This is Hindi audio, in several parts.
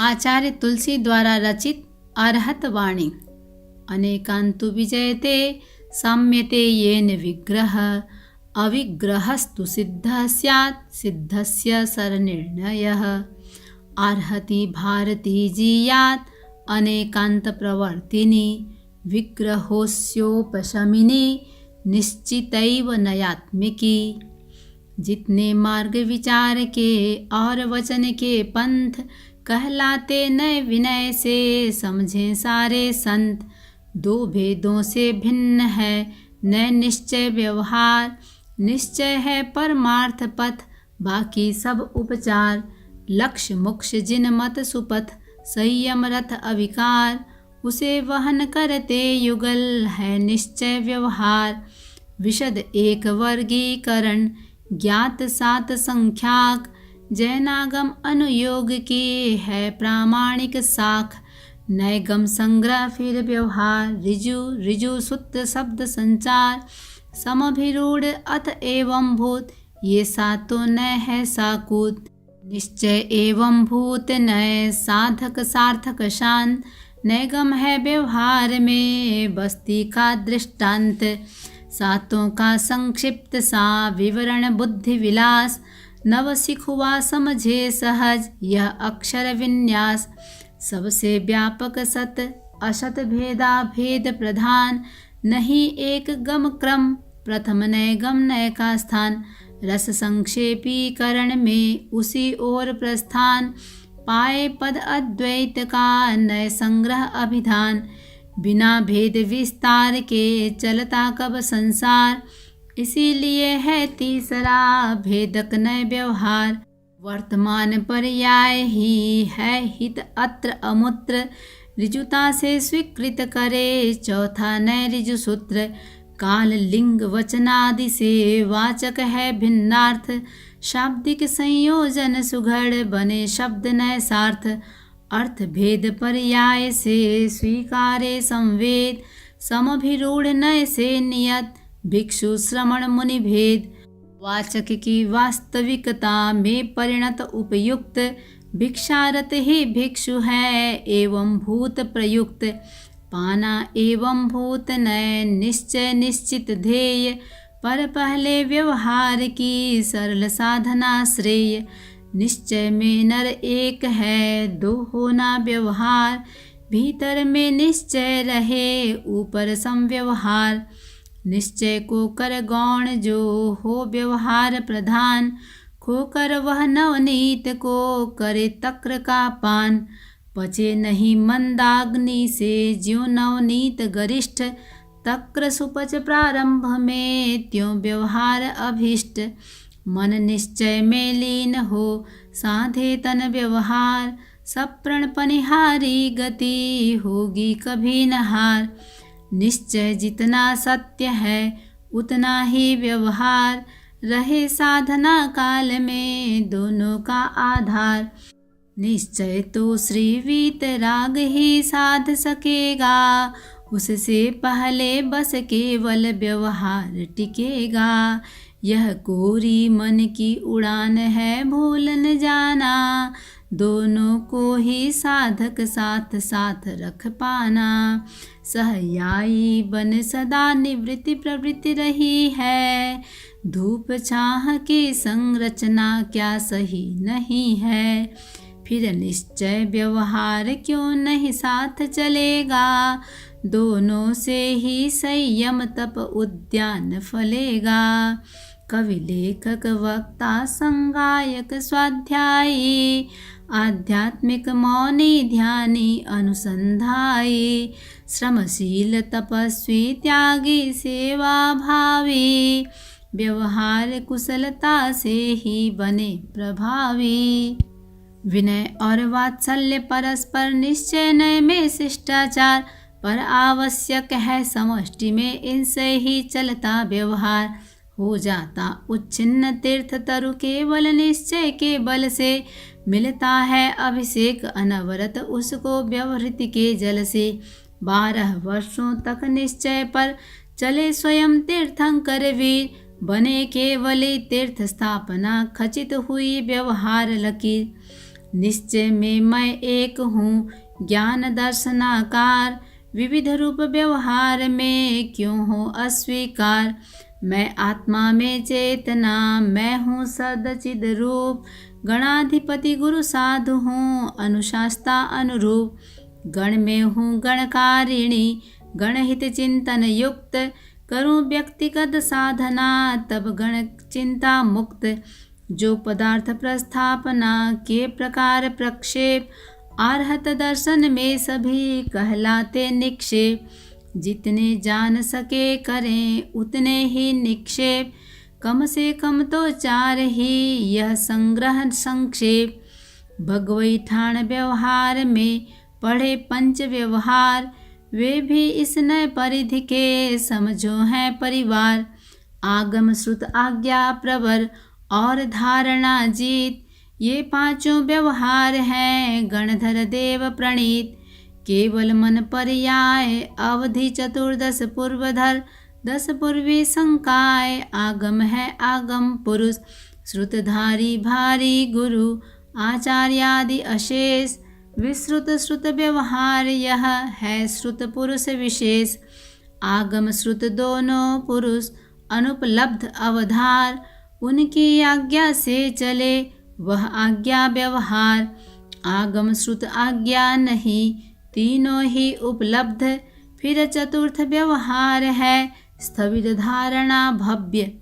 आचार्य तुलसी द्वारा रचित अरहत वाणी। अनेकान्तु विजयते साम्यते येन विग्रह, अविग्रहस्तु सिद्धः स्यात् सिद्धस्य सरनिर्णयः। अर्हति भारती जीयात् अनेकांत प्रवर्तिनी, विग्रहोस्योपशमिनी निश्चितैव नयात्मिकी। जितने मार्ग विचार के और वचन के पंथ, कहलाते नए विनय से समझें सारे संत। दो भेदों से भिन्न है नए निश्चय व्यवहार, निश्चय है परमार्थ पथ बाकी सब उपचार। लक्ष्य मोक्ष जिन मत सुपथ, संयम रथ अविकार, उसे वहन करते युगल है निश्चय व्यवहार। विशद एक वर्गीकरण ज्ञात सात संख्याक, जैनागम अनुयोग की है प्रामाणिक साख। नैगम संग्रह फिर व्यवहार, ऋजु ऋजु सूत्र शब्द संचार। समभिरूढ़ अथ एवं भूत, ये सातों नय है साकूत। निश्चय एवं भूत नय साधक सार्थक शांत, नैगम है व्यवहार में बस्ती का दृष्टांत। सातों का संक्षिप्त सा विवरण बुद्धि विलास, नव सिखुआ समझे सहज यह अक्षर विन्यास। सबसे व्यापक सत असत भेदा भेद प्रधान, नहीं एक गम क्रम प्रथम नय गम नय का स्थान। रस संक्षेपीकरण में उसी ओर प्रस्थान, पाए पद अद्वैत का नय संग्रह अभिधान। बिना भेद विस्तार के चलता कब संसार, इसीलिए है तीसरा भेदक नय व्यवहार। वर्तमान पर्याय ही है हित अत्र अमूत्र, ऋजुता से स्वीकृत करे चौथा नय ऋजु सूत्र। काल लिंग वचनादि से वाचक है भिन्नार्थ, शाब्दिक संयोजन सुघड़ बने शब्द नय सार्थ। अर्थ भेद पर्याय से स्वीकारे संवेद, समभिरूढ़ नय से नियत भिक्षु श्रमण मुनि भेद। वाचक की वास्तविकता में परिणत उपयुक्त, भिक्षारत ही भिक्षु है एवं भूत प्रयुक्त। पाना एवं भूत नय निश्चय निश्चित ध्येय, पर पहले व्यवहार की सरल साधना श्रेय। निश्चय में नर एक है दो होना व्यवहार, भीतर में निश्चय रहे ऊपर समव्यवहार। निश्चय को कर गौण जो हो व्यवहार प्रधान, खोकर वह नवनीत को करे तक्र का पान। पचे नहीं मंदाग्नि से ज्यों नवनीत गरिष्ठ, तक्र सुपच प्रारंभ में त्यों व्यवहार अभिष्ट। मन निश्चय में लीन हो साधे तन व्यवहार, सप्रण पनिहारी गति होगी कभी न हार। निश्चय जितना सत्य है उतना ही व्यवहार, रहे साधना काल में दोनों का आधार। निश्चय तो श्री वीतराग ही साध सकेगा, उससे पहले बस केवल व्यवहार टिकेगा। यह कोरी मन की उड़ान है भूल न जाना, दोनों को ही साधक साथ साथ रख पाना। सहयायी बन सदा निवृत्ति प्रवृत्ति रही है, धूप छाह की संरचना क्या सही नहीं है। फिर निश्चय व्यवहार क्यों नहीं साथ चलेगा, दोनों से ही संयम तप उद्यान फलेगा। कवि लेखक वक्ता संगायक स्वाध्यायी, आध्यात्मिक मौनी ध्यानी अनुसंधायी। श्रमशील तपस्वी त्यागी सेवा भावी, व्यवहार कुशलता से ही बने प्रभावी। विनय और वात्सल्य परस्पर निश्चय नय में शिष्टाचार, पर आवश्यक है समष्टि में इनसे ही चलता व्यवहार। हो जाता उच्छिन्न तीर्थ तरु केवल निश्चय के बल से, मिलता है अभिषेक अनवरत उसको व्यवहृति के जल से। 12 वर्षों तक निश्चय पर चले स्वयं तीर्थंकर वीर, बने केवली तीर्थ स्थापना खचित हुई व्यवहार लकीर। निश्चय में मैं एक हूँ ज्ञान दर्शनाकार, विविध रूप व्यवहार में क्यों हो अस्वीकार। मैं आत्मा में चेतना, मैं हूँ सदचिद रूप, गणाधिपति गुरु साधु हूँ अनुशास्ता अनुरूप। गण में हूँ गणकारिणी, गणहित चिंतन युक्त, करूँ व्यक्तिगत साधना तब गण चिंता मुक्त। जो पदार्थ प्रस्थापना के प्रकार प्रक्षेप, आर्हत दर्शन में सभी कहलाते निक्षेप। जितने जान सके करें उतने ही निक्षेप, कम से कम तो 4 ही यह संग्रह संक्षेप। भगवई ठाण व्यवहार में पढ़े पंच व्यवहार, वे भी इस नए परिधि के समझो हैं परिवार। आगम श्रुत आज्ञा प्रवर और धारणा जीत, ये 5 व्यवहार हैं गणधर देव प्रणीत। केवल मन पर्याय अवधि 14 पूर्वधर, 10 पूर्वी संकाय। आगम है आगम पुरुष, श्रुतधारी भारी गुरु, आचार्यादि अशेष। विश्रुत श्रुत व्यवहार यह है श्रुत पुरुष विशेष। आगम श्रुत दोनों पुरुष अनुपलब्ध अवधार, उनकी आज्ञा से चले वह आज्ञा व्यवहार। आगम श्रुत आज्ञा नहीं तीनों ही उपलब्ध, फिर चतुर्थ व्यवहार है स्थविर धारणा भव्य।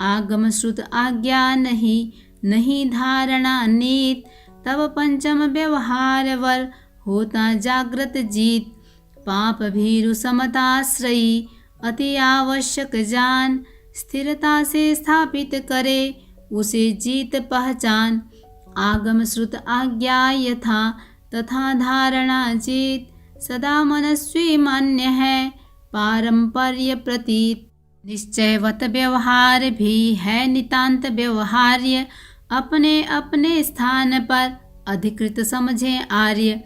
आगम श्रुत आज्ञा नहीं धारणा नीत, तब पंचम व्यवहार वर होता जागृत जीत। पाप भीरु समताश्रयी अति आवश्यक जान, स्थिरता से स्थापित करे उसे जीत पहचान। आगम श्रुत आज्ञा यथा तथा धारणा जीत, सदा मनस्वी मान्य है पारंपर्य प्रतीत। निश्चयवत व्यवहार भी है नितांत व्यवहार्य, अपने अपने स्थान पर अधिकृत समझे आर्य।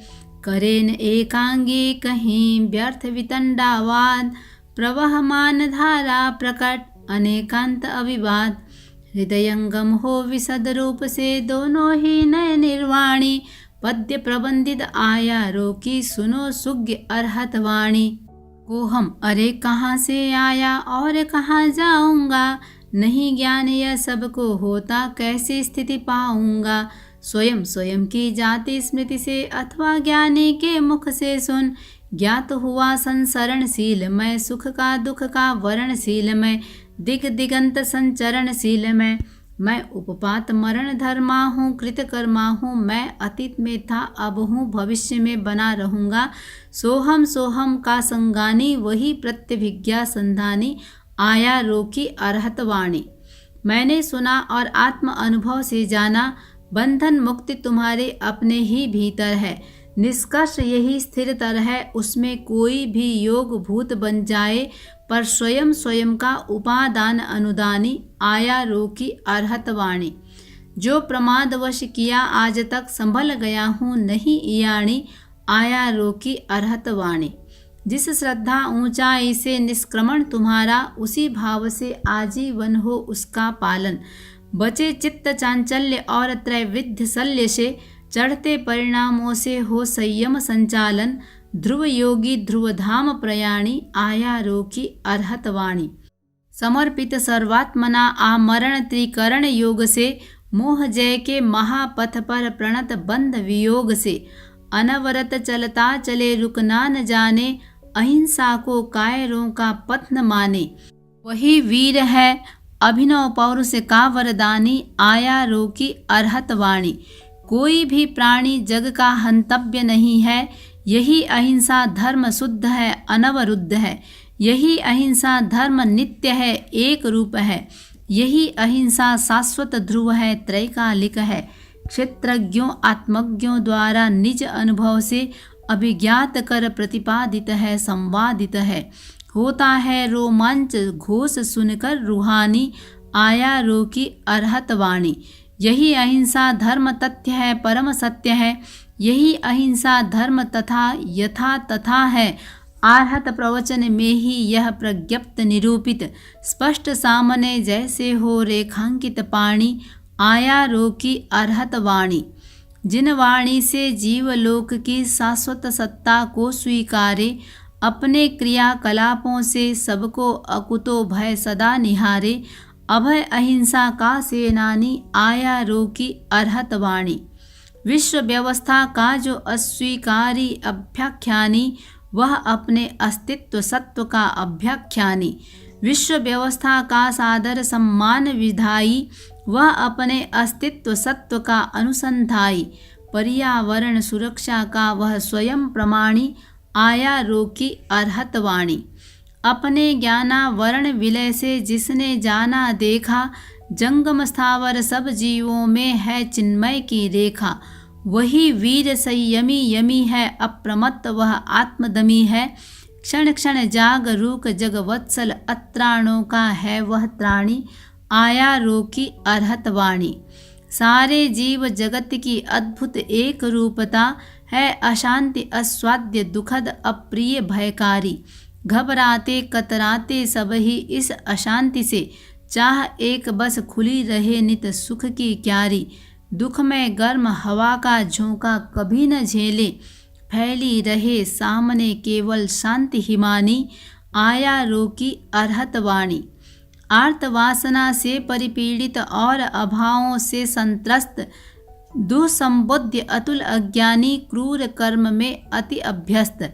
करेन एकांगी कहीं व्यर्थ वितंडावाद, प्रवहमान धारा प्रकट अनेकांत अविवाद। हृदयंगम हो विशद रूप से दोनों ही नय निर्वाणी, पद्य प्रबंधित आया रोकी सुनो सुज्ञ अरहत वाणी। को हम अरे कहाँ से आया और कहाँ जाऊंगा, नहीं ज्ञान यह सबको होता कैसी स्थिति पाऊंगा। स्वयं स्वयं की जाति स्मृति से अथवा ज्ञानी के मुख से सुन, ज्ञात हुआ संसरणशील मैं, सुख का दुख का वरणशील मैं, दिग दिगंत संचरणशील मैं उपपात मरण धर्मा हूँ, कृतकर्मा हूँ मैं, अतीत में था अब हूँ भविष्य में बना रहूँगा। सोहम सोहम का संगानी वही प्रत्यभिज्ञा संधानी, आया रोकी अरहत वाणी। मैंने सुना और आत्म अनुभव से जाना, बंधन मुक्ति तुम्हारे अपने ही भीतर है। निष्कर्ष यही स्थिरतर है, उसमें कोई भी योग भूत बन जाए पर स्वयं स्वयं का उपादान अनुदानी, आया रोकी अरहत वाणी। जो प्रमादवश किया आज तक संभल गया हूँ नहीं इयाणी, आया रोकी अरहत वाणी। जिस श्रद्धा ऊंचाई से निष्क्रमण तुम्हारा, उसी भाव से आजीवन हो उसका पालन। बचे चित्त चांचल्य और त्रैविध्य शल्य से, चढ़ते परिणामों से हो संयम संचालन। ध्रुव योगी ध्रुव धाम प्रयाणी, आया रोकी अरहत वाणी। समर्पित सर्वात्मना आमरण त्रिकरण योग से, मोह जय के महापथ पर प्रणत बंध वियोग से। अनवरत चलता चले रुकना न जाने, अहिंसा को कायरों का पथ न माने। वही वीर है अभिनव पौरुष का वरदानी, आया रोकी अरहत वाणी। कोई भी प्राणी जग का हंतव्य नहीं है, यही अहिंसा धर्म शुद्ध है अनवरुद्ध है। यही अहिंसा धर्म नित्य है एक रूप है, यही अहिंसा शाश्वत ध्रुव है त्रैकालिक है। क्षेत्रज्ञों आत्मज्ञों द्वारा निज अनुभव से अभिज्ञात कर प्रतिपादित है संवादित है। होता है रोमांच घोष सुनकर रूहानी, आया रोकी अरहत वाणी। यही अहिंसा धर्म तथ्य है परम सत्य है, यही अहिंसा धर्म तथा यथा तथा है। आर्हत प्रवचन में ही यह प्रज्ञप्त निरूपित, स्पष्ट सामने जैसे हो रेखांकित पाणी, आया रोकी अरहत वाणी। जिन वाणी से जीवलोक की शाश्वत सत्ता को स्वीकारे, अपने क्रियाकलापों से सबको अकुतो भय सदा निहारे, अभय अहिंसा का सेनानी आया रोकी अरहत वाणी। विश्व व्यवस्था का जो अस्वीकारी अभ्याख्यानी, वह अपने अस्तित्व सत्व का अभ्याख्यानी। विश्व व्यवस्था का सादर सम्मान विधाई, वह अपने अस्तित्व सत्व का अनुसंधाई। पर्यावरण सुरक्षा का वह स्वयं प्रमाणी, आया रोकी अरहत वाणी। अपने ज्ञानावरण विलय से जिसने जाना देखा, जंगम स्थावर सब जीवों में है चिन्मय की रेखा। वही वीर संयमी यमी है अप्रमत्त, वह आत्मदमी है क्षण क्षण जागरूक जगवत्सल। अत्राणों का है वह त्राणी, आया रोकी अरहत वाणी। सारे जीव जगत की अद्भुत एक रूपता है, अशांति अस्वाद्य दुखद अप्रिय भयकारी। घबराते कतराते सब ही इस अशांति से, चाह एक बस खुली रहे नित सुख की क्यारी। दुख में गर्म हवा का झोंका कभी न झेले, फैली रहे सामने केवल शांति हिमानी, आया रोकी अरहत वाणी। आर्त वासना से परिपीड़ित और अभावों से संत्रस्त, दुःसंबुद्ध अतुल अज्ञानी, क्रूर कर्म में अति अभ्यस्त,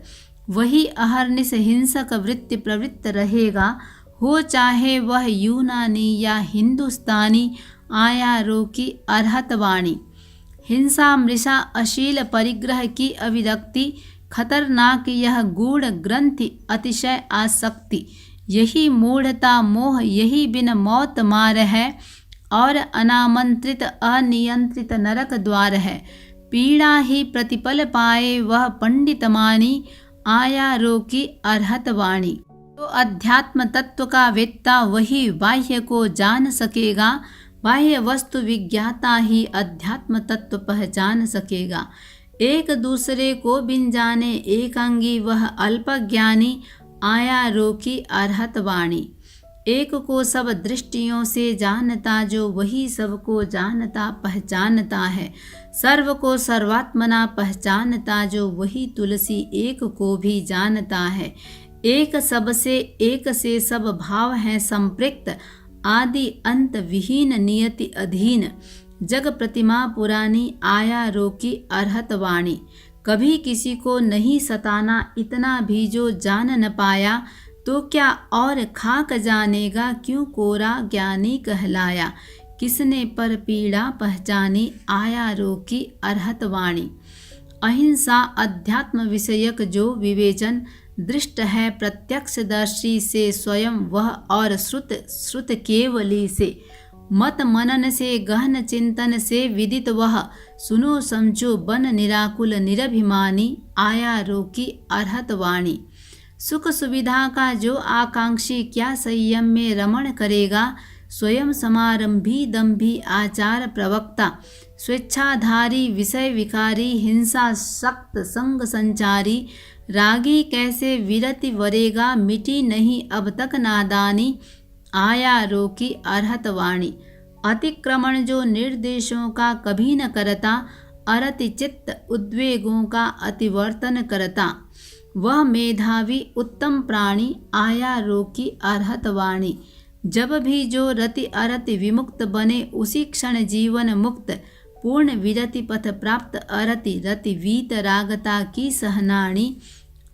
वही अहर्निश हिंसक वृत्ति प्रवृत्त रहेगा, हो चाहे वह यूनानी या हिंदुस्तानी, आया रोकी अरहत वाणी। हिंसा मृषा अशील परिग्रह की अभिव्यक्ति, खतरनाक यह गूढ़ ग्रंथि अतिशय आसक्ति। यही मूढ़ता मोह, यही बिन मौत मार है, और अनामंत्रित अनियंत्रित नरक द्वार है। पीड़ा ही प्रतिपल पाए वह पंडित मानी, आया रोकी अरहत वाणी। तो अध्यात्म तत्व का वेत्ता वही बाह्य को जान सकेगा, बाह्य वस्तु विज्ञाता ही अध्यात्म तत्व पहचान सकेगा। एक दूसरे को बिन जाने एकांगी वह अल्पज्ञानी, आया रोकी अरहत वाणी। एक को सब दृष्टियों से जानता जो, वही सबको जानता पहचानता है। सर्व को सर्वात्मना पहचानता जो, वही तुलसी एक को भी जानता है। एक से सब भाव हैं संपृक्त, आदि अंत विहीन नियति अधीन। जग प्रतिमा पुरानी, आया रोकी अरहत वाणी। कभी किसी को नहीं सताना, इतना भी जो जान न पाया, तो क्या और खाक जानेगा, क्यों कोरा ज्ञानी कहलाया। किसने पर पीड़ा पहचानी, आया रोकी अरहत वाणी। अहिंसा अध्यात्म विषयक जो विवेचन, दृष्ट है प्रत्यक्षदर्शी से स्वयं वह, और श्रुत केवली से। मत मनन से गहन चिंतन से विदित वह, सुनो समझो बन निराकुल निरभिमानी, आया रोकी अरहत वाणी। सुख सुविधा का जो आकांक्षी क्या संयम में रमण करेगा, स्वयं समारंभी दंभी आचार प्रवक्ता। स्वेच्छाधारी विषय विकारी, हिंसा सक्त संग संचारी। रागी कैसे विरति वरेगा, मिटी नहीं अब तक नादानी, आया रोकी अरहत वाणी। अतिक्रमण जो निर्देशों का कभी न करता, अरति चित्त उद्वेगों का अतिवर्तन करता। वह मेधावी उत्तम प्राणी, आया रोकी अरहत वाणी। जब भी जो रति अरति विमुक्त बने, उसी क्षण जीवन मुक्त। पूर्ण विरति पथ प्राप्त अरति रति वीत रागता की सहनाणी,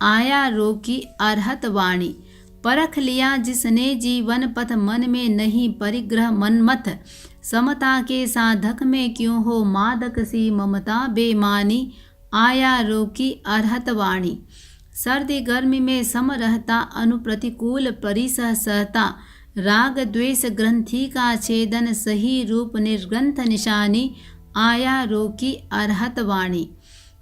आया रोकी अरहत वाणी। परख लिया जिसने जीवन पथ, मन में नहीं परिग्रह मनमथ। समता के साधक में क्यों हो मादक सी ममता बेमानी, आया रोकी अरहत वाणी। सर्दी गर्मी में सम रहता, अनुप्रतिकूल परिसह सहता। राग द्वेष ग्रंथि का छेदन, सही रूप निर्ग्रंथ निशानी, आया रोकी अरहत वाणी।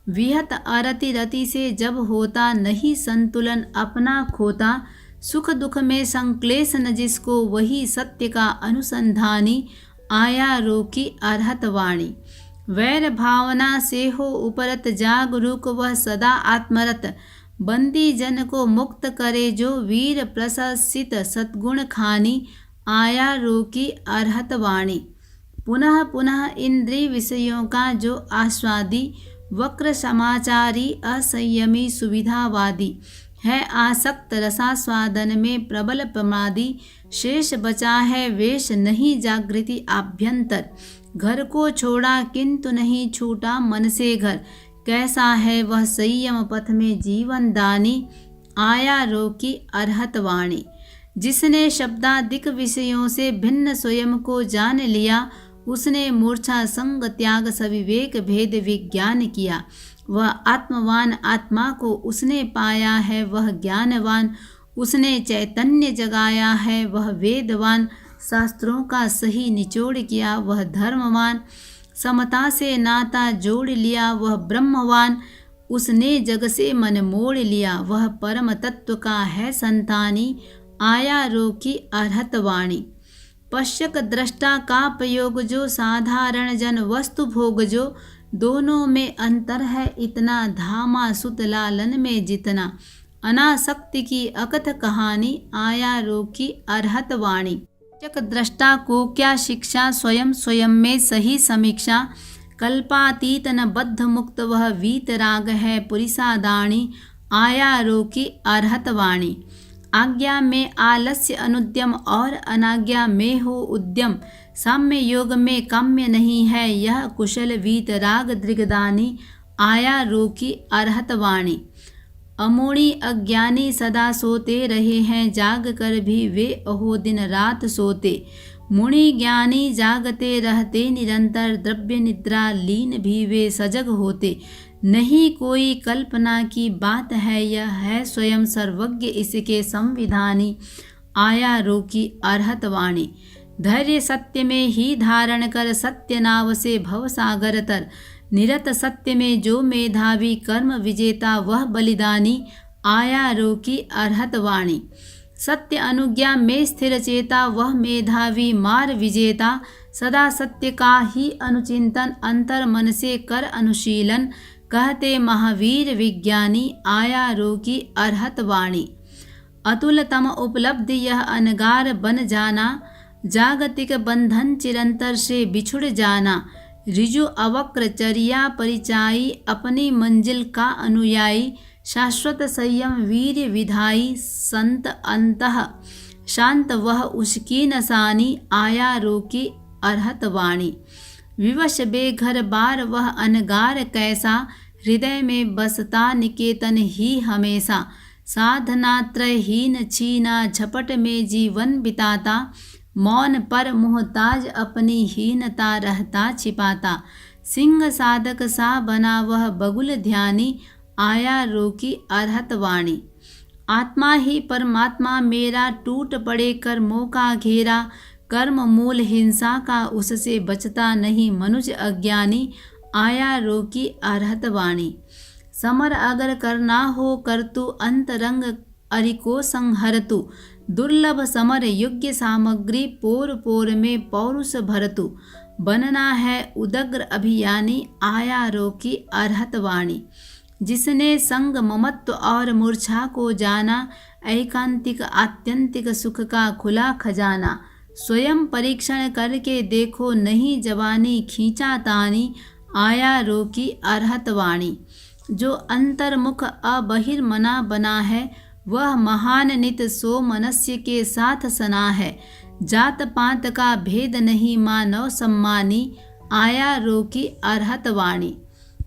विहत अरति रति से जब होता, नहीं संतुलन अपना खोता। सुख दुख में संक्लेश न जिसको, वही सत्य का अनुसंधानी, आया रोकी अरहत वाणी। वैर भावना से हो उपरत, जागरूक वह सदा आत्मरत। बंदी जन को मुक्त करे जो, वीर प्रशंसित सद्गुण खानी, आया रोकी अरहत वाणी। पुनः पुनः इंद्रिय विषयों का जो आस्वादी, वक्र समाचारी, असंयमी, सुविधावादी है, आसक्त रसास्वादन में प्रबल प्रमादी, शेष बचा है वेश नहीं जागृति आभ्यंतर। घर को छोड़ा किंतु नहीं छूटा मन से घर, कैसा है वह संयम पथ में जीवन दानी, आया रोकी अरहत वाणी। जिसने शब्दादिक विषयों से भिन्न स्वयं को जान लिया, उसने मूर्छा संग त्याग सविवेक भेद विज्ञान किया। वह आत्मवान आत्मा को उसने पाया है, वह ज्ञानवान उसने चैतन्य जगाया है, वह वेदवान शास्त्रों का सही निचोड़ किया, वह धर्मवान समता से नाता जोड़ लिया, वह ब्रह्मवान उसने जग से मन मोड़ लिया, वह परम तत्व का है संतानी, आया रोकी अरहत वाणी। पश्यक दृष्टा का प्रयोग जो, साधारण जन वस्तु भोग जो, दोनों में अंतर है इतना, धामा सुत लालन में जितना। अनासक्ति की अकथ कहानी, आया रोकी अरहत वाणी। पश्यक दृष्टा को क्या शिक्षा, स्वयं स्वयं में सही समीक्षा। कल्पातीत न बद्ध मुक्त वह वीतराग है, पुरिसादाणी, आया रोकी अरहत वाणी। आज्ञा में आलस्य अनुद्यम और अनाज्ञा में हो उद्यम, साम्य योग में काम्य नहीं है यह कुशल, वीतराग दृगदानी, आया रोकी अरहत वाणी। अमूढ़ी अज्ञानी सदा सोते रहे हैं, जाग कर भी वे अहो दिन रात सोते। मुनि ज्ञानी जागते रहते निरंतर, द्रव्य निद्रा लीन भी वे सजग होते। नहीं कोई कल्पना की बात है, यह है स्वयं सर्वज्ञ इसके संविधानी, आया रोकी अरहत वाणी। धैर्य सत्य में ही धारण कर, सत्य नाव से भव सागर तर। निरत सत्य में जो मेधावी, कर्म विजेता वह बलिदानी, आया रोकी अरहत वाणी। सत्य अनुज्ञा में स्थिर चेता वह मेधावी, मार विजेता। सदा सत्य का ही अनुचिंतन, अंतर मन से कर अनुशीलन। कहते महावीर विज्ञानी, आया रोकी अरहत वाणी। अतुलतम उपलब्धि यह अनगार बन जाना, जागतिक बंधन चिरंतर से बिछुड़ जाना। ऋजु अवक्र चर्या परिचाई, अपनी मंजिल का अनुयायी। शाश्वत संयम वीर्य विधाई, संत अंतः शांत वह उसकी नसानी, आया रोकी अरहत वाणी। विवश बेघर बार वह अनगार कैसा, हृदय में बसता निकेतन ही हमेशा। साधना त्रयहीन छीना, झपट में जीवन बिताता। मौन पर मुहताज अपनी हीनता रहता छिपाता। सिंह साधक सा बना वह बगुल ध्यानी, आया रोकी अरहत वाणी। आत्मा ही परमात्मा मेरा, टूट पड़े कर्मों का घेरा। कर्म मूल हिंसा का उससे बचता नहीं मनुज अज्ञानी, आया रोकी अरहत वाणी। समर अगर करना हो कर तू, अंतरंग अरिको संहरतु। दुर्लभ समर योग्य सामग्री, पोर पोर में पौरुष भरतु। बनना है उदग्र अभियानी, आया रोकी अरहत वाणी। जिसने संग ममत्व और मूर्छा को जाना, एकांतिक आत्यंतिक सुख का खुला खजाना। स्वयं परीक्षण करके देखो नहीं जवानी, खींचा तानी, आया रोकी अरहत वाणी। जो अंतर्मुख अबहिर्मना बना है, वह महान नित सो मनुष्य के साथ सना है। जात पात का भेद नहीं मानव सम्मानी, आया रोकी अरहत वाणी।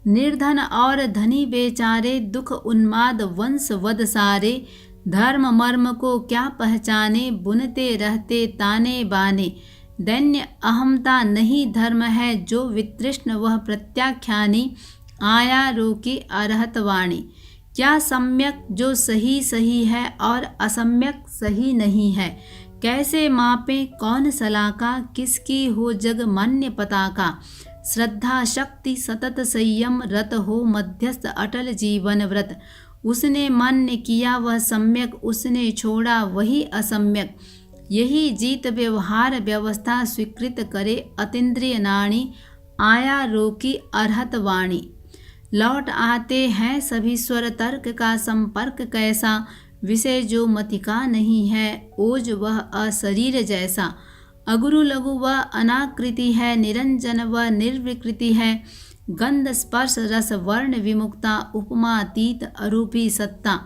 निर्धन और धनी बेचारे, दुख उन्माद वंश वद सारे। धर्म मर्म को क्या पहचाने, बुनते रहते ताने बाने। दैन्य अहमता नहीं धर्म है, जो वितृष्ण वह प्रत्याख्यानी, आया रोकी अरहत वाणी। क्या सम्यक जो सही सही है और असम्यक सही नहीं है। कैसे मापे कौन सलाका, किसकी हो जग मान्य पताका। श्रद्धा शक्ति सतत संयम, रत हो मध्यस्थ अटल जीवन व्रत। उसने मान्य किया वह सम्यक, उसने छोड़ा वही असम्यक। यही जीत व्यवहार व्यवस्था, स्वीकृत करे अतीन्द्रिय नाणी, आया रोकी अरहत वाणी। लौट आते हैं सभी स्वर, तर्क का संपर्क कैसा। विषय जो मति का नहीं है, ओज वह अशरीर जैसा। अगुरु लघु व अनाकृति है, निरंजन व निर्विकृति है। गंध स्पर्श रस वर्ण विमुक्ता, उपमातीत अरूपी सत्ता।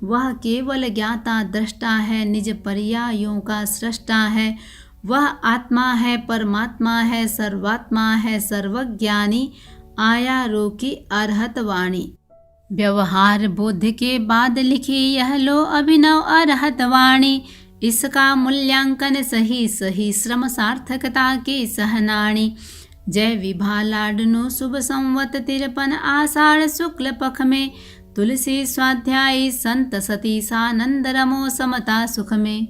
वह केवल ज्ञाता दृष्टा है, निज पर्यायों का सृष्टा है। वह आत्मा है, परमात्मा है, सर्वात्मा है, सर्वज्ञानी, आया रोकी अरहत वाणी। व्यवहार बुद्धि के बाद लिखी यह लो अभिनव अरहत वाणी। इसका मूल्यांकन सही सही, श्रम सार्थकता के सहनाणी। जय विभा लाडनो शुभ संवत 53 आषाढ़ शुक्ल पख में। तुलसी स्वाध्यायी संत सती सानंद रमो समता सुख में।